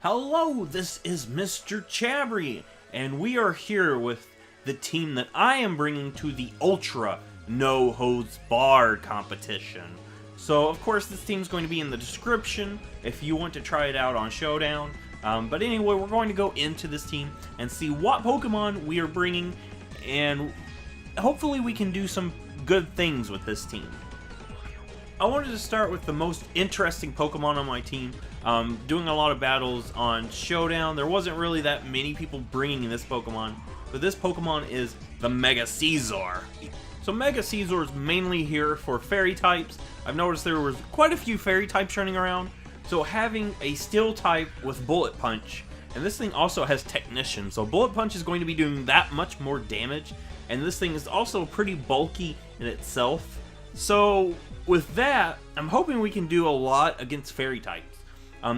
Hello, this is Mr. Chabry, and we are here with the team that I am bringing to the Ultra No Holds Barred competition. So, of course, this team's going to be in the description if you want to try it out on Showdown. But anyway, we're going to go into this team and see what Pokemon we are bringing, and hopefully we can do some good things with this team. I wanted to start with the most interesting Pokemon on my team. Doing a lot of battles on Showdown, there wasn't really that many people bringing in this Pokemon, but this Pokemon is the Mega Caesar. So Mega Caesar is mainly here for fairy types. I've noticed there was quite a few fairy types running around, so having a steel type with Bullet Punch, and this thing also has Technician, so Bullet Punch is going to be doing that much more damage, and this thing is also pretty bulky in itself. So with that, I'm hoping we can do a lot against fairy types.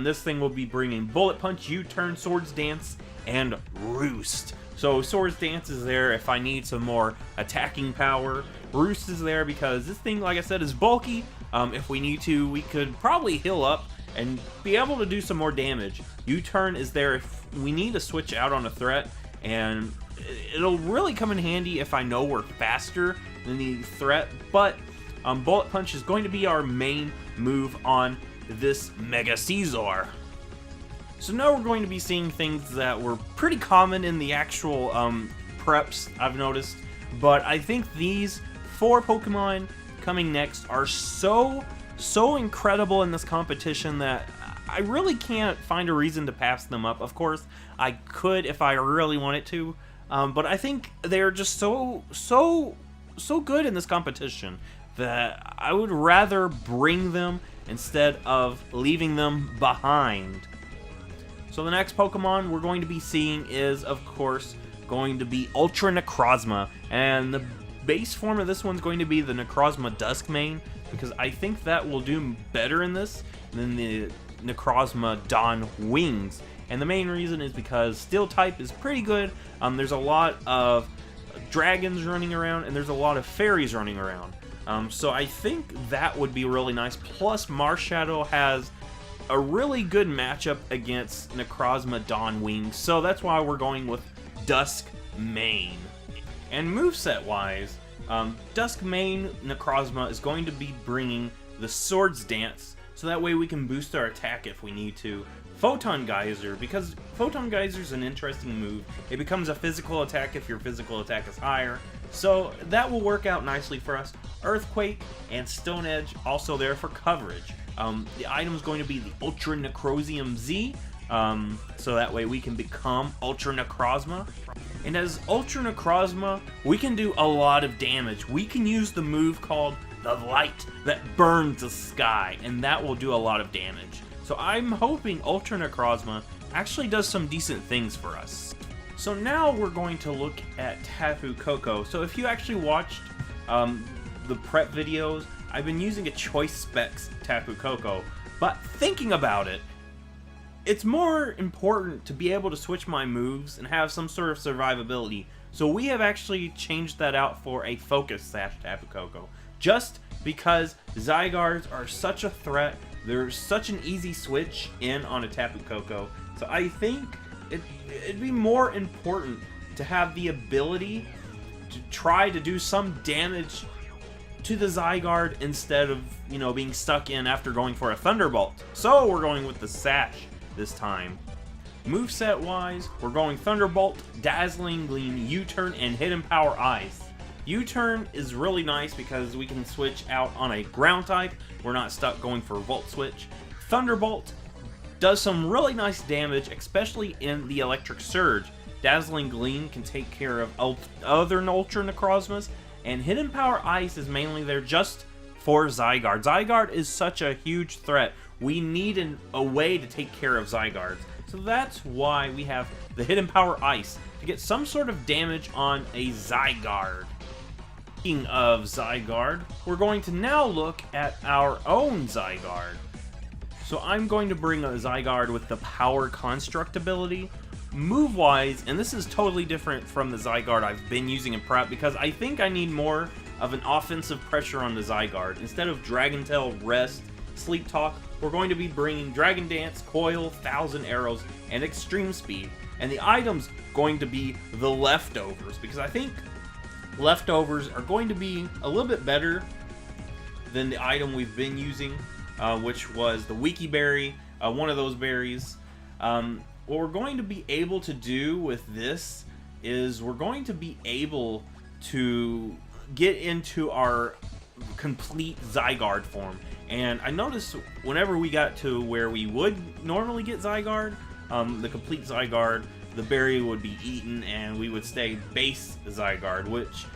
This thing will be bringing Bullet Punch, U-Turn, Swords Dance, and Roost. So Swords Dance is there if I need some more attacking power. Roost is there because this thing, like I said, is bulky. If we need to, we could probably heal up and be able to do some more damage. U-Turn is there if we need to switch out on a threat, and it'll really come in handy if I know we're faster than the threat, but Bullet Punch is going to be our main move on this Mega Caesar. So now we're going to be seeing things that were pretty common in the actual preps, I've noticed, but I think these 4 Pokemon coming next are so incredible in this competition that I really can't find a reason to pass them up. Of course, I could if I really wanted to, but I think they're just so good in this competition that I would rather bring them instead of leaving them behind. So the next Pokemon we're going to be seeing is, of course, going to be Ultra Necrozma, and the base form of this one's going to be the Necrozma Duskmane, because I think that will do better in this than the Necrozma Dawn Wings. And the main reason is because Steel type is pretty good. There's a lot of dragons running around, and there's a lot of fairies running around. So I think that would be really nice. Plus, Marsh Shadow has a really good matchup against Necrozma Dawn Wings, so that's why we're going with Duskmane. And moveset-wise, Duskmane Necrozma is going to be bringing the Swords Dance, so that way we can boost our attack if we need to. Photon Geyser, because Photon Geyser is an interesting move. It becomes a physical attack if your physical attack is higher, so that will work out nicely for us. Earthquake and Stone Edge also there for coverage. The item is going to be the Ultra Necrozma Z, so that way we can become Ultra Necrozma. And as Ultra Necrozma, we can do a lot of damage. We can use the move called the Light that burns the sky, and that will do a lot of damage. So I'm hoping Ultra Necrozma actually does some decent things for us. So now we're going to look at Tapu Koko. So if you actually watched the prep videos, I've been using a Choice Specs Tapu Koko, but thinking about it, it's more important to be able to switch my moves and have some sort of survivability. So we have actually changed that out for a Focus Tapu Koko, just because Zygardes are such a threat. They're such an easy switch in on a Tapu Koko. So I think it'd be more important to have the ability to try to do some damage to the Zygarde instead of, being stuck in after going for a Thunderbolt. So we're going with the Sash this time. Moveset wise, we're going Thunderbolt, Dazzling Gleam, U-Turn, and Hidden Power Ice. U-Turn is really nice because we can switch out on a ground type. We're not stuck going for a Volt Switch. Thunderbolt does some really nice damage, especially in the Electric Surge. Dazzling Gleam can take care of other Ultra Necrozmas, and Hidden Power Ice is mainly there just for Zygarde. Zygarde is such a huge threat. We need a way to take care of Zygardes. So that's why we have the Hidden Power Ice, to get some sort of damage on a Zygarde. Speaking of Zygarde, we're going to now look at our own Zygarde. So I'm going to bring a Zygarde with the Power Construct ability. Move-wise, and this is totally different from the Zygarde I've been using in prep, because I think I need more of an offensive pressure on the Zygarde. Instead of Dragon Tail, Rest, Sleep Talk, we're going to be bringing Dragon Dance, Coil, 1,000 Arrows, and Extreme Speed. And the item's going to be the Leftovers, because I think Leftovers are going to be a little bit better than the item we've been using, which was the Wiki Berry, one of those berries. What we're going to be able to do with this is we're going to be able to get into our complete Zygarde form. And I noticed whenever we got to where we would normally get Zygarde, the complete Zygarde, the berry would be eaten and we would stay base Zygarde, which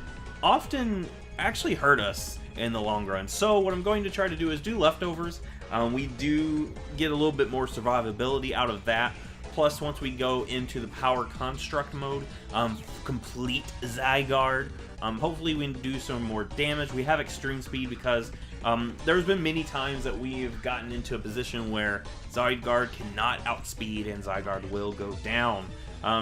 often actually hurt us in the long run. So what I'm going to try to do is do Leftovers. We do get a little bit more survivability out of that. Plus, once we go into the Power Construct mode, complete Zygarde, hopefully we can do some more damage. We have Extreme Speed because there's been many times that we've gotten into a position where Zygarde cannot outspeed and Zygarde will go down.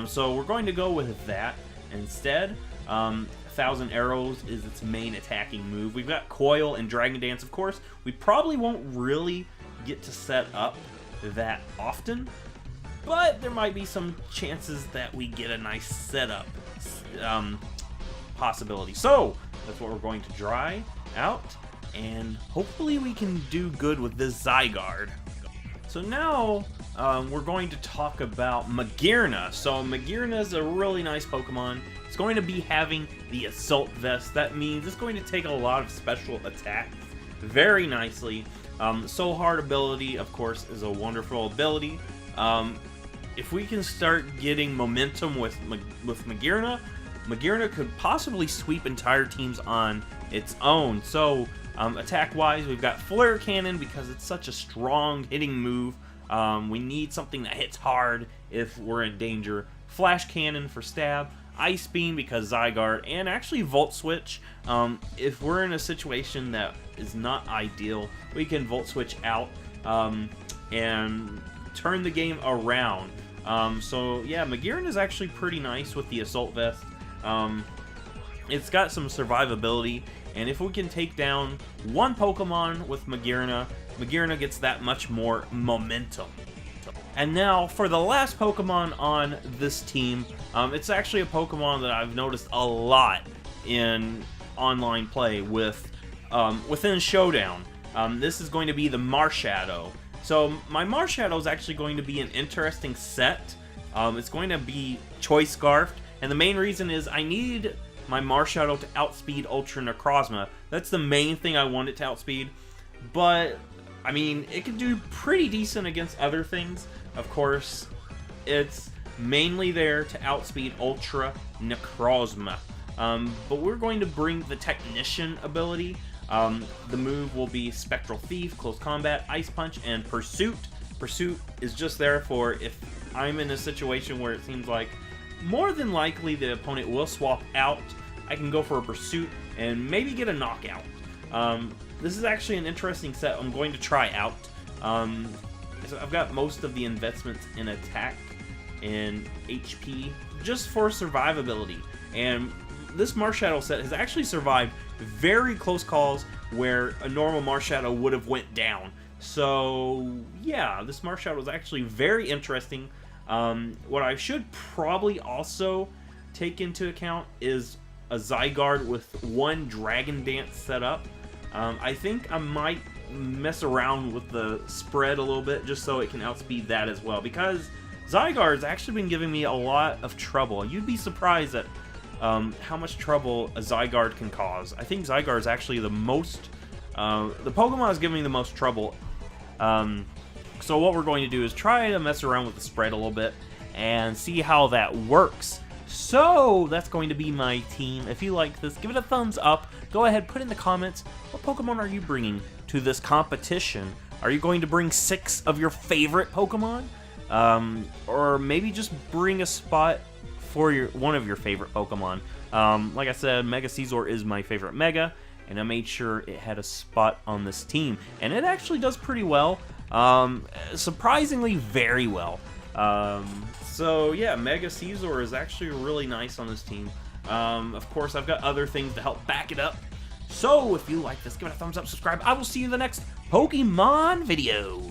So we're going to go with that instead. 1,000 Arrows is its main attacking move. We've got Coil and Dragon Dance, of course. We probably won't really get to set up that often, but there might be some chances that we get a nice setup possibility. So that's what we're going to try out, and hopefully we can do good with this Zygarde. So now we're going to talk about Magana. So Magana is a really nice Pokemon. It's going to be having the Assault Vest. That means it's going to take a lot of special attacks very nicely. Soul Heart ability, of course, is a wonderful ability. If we can start getting momentum with Magana, Magana could possibly sweep entire teams on its own. So attack-wise, we've got Flare Cannon because it's such a strong hitting move. We need something that hits hard if we're in danger. Flash Cannon for stab. Ice Beam because Zygarde, and actually Volt Switch. If we're in a situation that is not ideal, we can Volt Switch out and turn the game around. So yeah, Magana is actually pretty nice with the Assault Vest. It's got some survivability, and if we can take down one Pokemon with Magana, Magana gets that much more momentum. And now for the last Pokemon on this team, it's actually a Pokemon that I've noticed a lot in online play with within Showdown. This is going to be the Marsh Shadow. So my Marsh Shadow is actually going to be an interesting set. It's going to be Choice Scarfed, and the main reason is I need my Marsh Shadow to outspeed Ultra Necrozma. That's the main thing I want it to outspeed, but I mean, it can do pretty decent against other things. Of course, it's mainly there to outspeed Ultra Necrozma. But we're going to bring the Technician ability. The move will be Spectral Thief, Close Combat, Ice Punch, and Pursuit. Pursuit is just there for if I'm in a situation where it seems like more than likely the opponent will swap out, I can go for a Pursuit and maybe get a knockout. This is actually an interesting set I'm going to try out. So I've got most of the investments in attack and HP just for survivability. And this Marsh Shadow set has actually survived very close calls where a normal Marsh Shadow would have went down. So yeah, this Marsh Shadow is actually very interesting. What I should probably also take into account is a Zygarde with one Dragon Dance set up. I think I might mess around with the spread a little bit just so it can outspeed that as well, because Zygarde's actually been giving me a lot of trouble. You'd be surprised at how much trouble a Zygarde can cause. I think Zygarde is actually the most, the Pokemon is giving me the most trouble. So what we're going to do is try to mess around with the spread a little bit and see how that works. So that's going to be my team. If you like this, give it a thumbs up. Go ahead, put in the comments, what Pokemon are you bringing to this competition? Are you going to bring 6 of your favorite Pokemon? Or maybe just bring a spot for one of your favorite Pokemon. Like I said, Mega Caesar is my favorite Mega, and I made sure it had a spot on this team. And it actually does pretty well. Surprisingly very well. So yeah, Mega Caesar is actually really nice on this team. Of course, I've got other things to help back it up. So if you like this, give it a thumbs up, subscribe. I will see you in the next Pokemon video.